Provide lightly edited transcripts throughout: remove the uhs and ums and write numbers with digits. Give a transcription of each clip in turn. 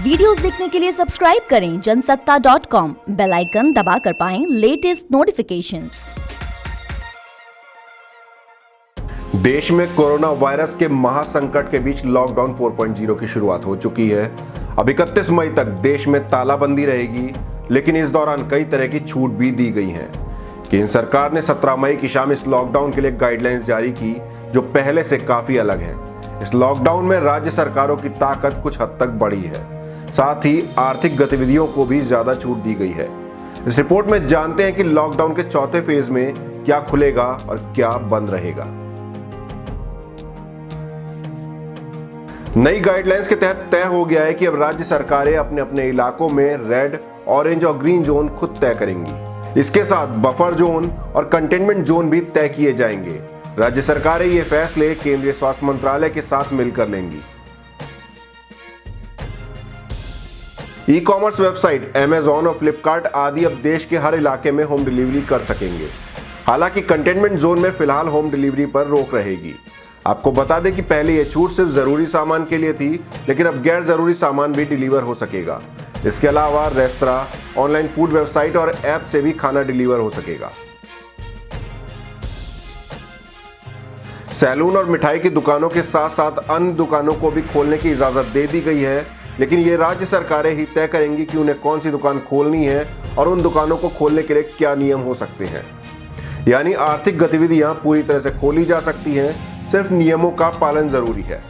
Videos देखने के लिए सब्सक्राइब करें जनसत्ता.com, बेल आइकन दबाकर पाएं लेटेस्ट नोटिफिकेशंस। देश में कोरोना वायरस के महासंकट के बीच लॉकडाउन 4.0 की शुरुआत हो चुकी है। अब 31 मई तक देश में तालाबंदी रहेगी, लेकिन इस दौरान कई तरह की छूट भी दी गई हैं। केंद्र सरकार ने 17 मई की शाम इस लॉकडाउन के लिए गाइडलाइंस जारी की, जो पहले से काफी अलग है। इस लॉकडाउन में राज्य सरकारों की ताकत कुछ हद तक बढ़ी है, साथ ही आर्थिक गतिविधियों को भी ज्यादा छूट दी गई है। इस रिपोर्ट में जानते हैं कि लॉकडाउन के चौथे फेज में क्या खुलेगा और क्या बंद रहेगा। नई गाइडलाइंस के तहत तय हो गया है कि अब राज्य सरकारें अपने अपने इलाकों में रेड, ऑरेंज और ग्रीन जोन खुद तय करेंगी। इसके साथ बफर जोन और कंटेनमेंट जोन भी तय किए जाएंगे। राज्य सरकारें ये फैसले केंद्रीय स्वास्थ्य मंत्रालय के साथ मिलकर लेंगी। ई कॉमर्स वेबसाइट Amazon और फ्लिपकार्ट आदि अब देश के हर इलाके में होम डिलीवरी कर सकेंगे। हालांकि कंटेनमेंट जोन में फिलहाल होम डिलीवरी पर रोक रहेगी। आपको बता दें कि पहले यह छूट सिर्फ जरूरी सामान के लिए थी, लेकिन अब गैर जरूरी सामान भी डिलीवर हो सकेगा। इसके अलावा रेस्तरां, ऑनलाइन फूड वेबसाइट और ऐप से भी खाना डिलीवर हो सकेगा। सैलून और मिठाई की दुकानों के साथ साथ अन्य दुकानों को भी खोलने की इजाजत दे दी गई है, लेकिन ये राज्य सरकारें ही तय करेंगी कि उन्हें कौन सी दुकान खोलनी है और उन दुकानों को खोलने के लिए क्या नियम हो सकते हैं। यानी आर्थिक गतिविधियां पूरी तरह से खोली जा सकती हैं, सिर्फ नियमों का पालन जरूरी है।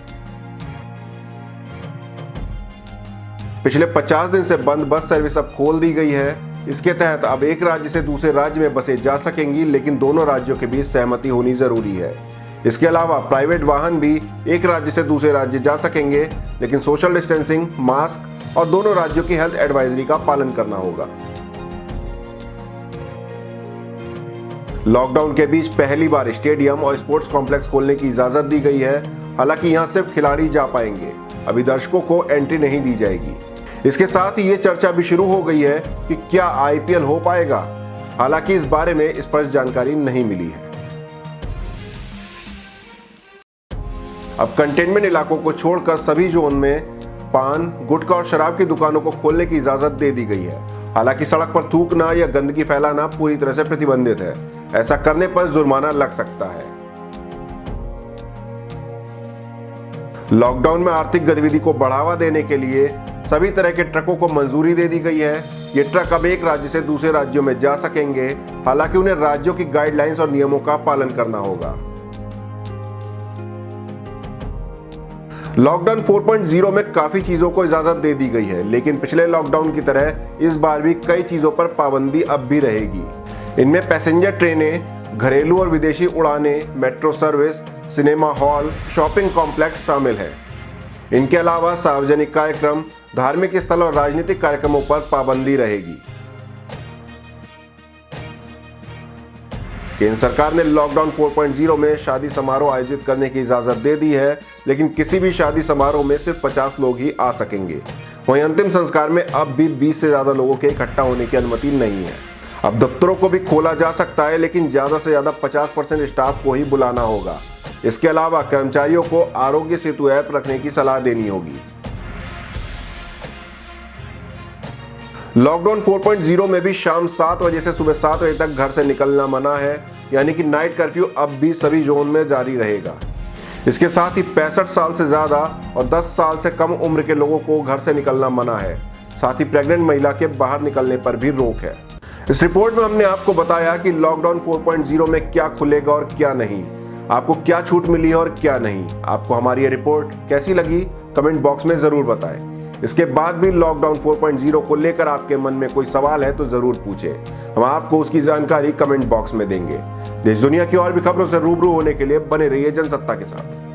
पिछले 50 दिन से बंद बस सर्विस अब खोल दी गई है। इसके तहत अब एक राज्य से दूसरे राज्य में बसें जा सकेंगी, लेकिन दोनों राज्यों के बीच सहमति होनी जरूरी है। इसके अलावा प्राइवेट वाहन भी एक राज्य से दूसरे राज्य जा सकेंगे, लेकिन सोशल डिस्टेंसिंग, मास्क और दोनों राज्यों की हेल्थ एडवाइजरी का पालन करना होगा। लॉकडाउन के बीच पहली बार स्टेडियम और स्पोर्ट्स कॉम्प्लेक्स खोलने की इजाजत दी गई है। हालांकि यहां सिर्फ खिलाड़ी जा पाएंगे, अभी दर्शकों को एंट्री नहीं दी जाएगी। इसके साथ ही ये चर्चा भी शुरू हो गई है कि क्या IPL हो पाएगा। हालांकि इस बारे में स्पष्ट जानकारी नहीं मिली है। अब कंटेनमेंट इलाकों को छोड़कर सभी जोन में पान, गुटखा और शराब की दुकानों को खोलने की इजाजत दे दी गई है। हालांकि सड़क पर थूकना या गंदगी फैलाना पूरी तरह से प्रतिबंधित है। ऐसा करने पर जुर्माना लग सकता है। लॉकडाउन में आर्थिक गतिविधि को बढ़ावा देने के लिए सभी तरह के ट्रकों को मंजूरी दे दी गई है। ये ट्रक अब एक राज्य से दूसरे राज्यों में जा सकेंगे। हालांकि उन्हें राज्यों की गाइडलाइंस और नियमों का पालन करना होगा। लॉकडाउन 4.0 में काफी चीजों को इजाजत दे दी गई है, लेकिन पिछले लॉकडाउन की तरह इस बार भी कई चीजों पर पाबंदी अब भी रहेगी। इनमें पैसेंजर ट्रेनें, घरेलू और विदेशी उड़ानें, metro service, cinema hall, shopping complex शामिल है। इनके अलावा सार्वजनिक कार्यक्रम, धार्मिक स्थल और राजनीतिक कार्यक्रमों पर पाबंदी रहेगी। केंद्र सरकार ने लॉकडाउन 4.0 में शादी समारोह आयोजित करने की इजाजत दे दी है, लेकिन किसी भी शादी समारोह में सिर्फ 50 लोग ही आ सकेंगे। वहीं अंतिम संस्कार में अब भी 20 से ज्यादा लोगों के इकट्ठा होने की अनुमति नहीं है। अब दफ्तरों को भी खोला जा सकता है, लेकिन ज्यादा से ज्यादा 50% स्टाफ को ही बुलाना होगा। इसके अलावा कर्मचारियों को आरोग्य सेतु ऐप रखने की सलाह देनी होगी। लॉकडाउन 4.0 में भी शाम 7 बजे से सुबह 7 बजे तक घर से निकलना मना है, यानी कि नाइट कर्फ्यू अब भी सभी जोन में जारी रहेगा। इसके साथ ही 65 साल से ज्यादा और 10 साल से कम उम्र के लोगों को घर से निकलना मना है। साथ ही प्रेग्नेंट महिला के बाहर निकलने पर भी रोक है। इस रिपोर्ट में हमने आपको बताया कि लॉकडाउन 4.0 में क्या खुलेगा और क्या नहीं, आपको क्या छूट मिली है और क्या नहीं। आपको हमारी ये रिपोर्ट कैसी लगी, कमेंट बॉक्स में जरूर बताएं। इसके बाद भी लॉकडाउन 4.0 को लेकर आपके मन में कोई सवाल है तो जरूर पूछें। हम आपको उसकी जानकारी कमेंट बॉक्स में देंगे। देश दुनिया की और भी खबरों से रूबरू होने के लिए बने रहिए जनसत्ता के साथ।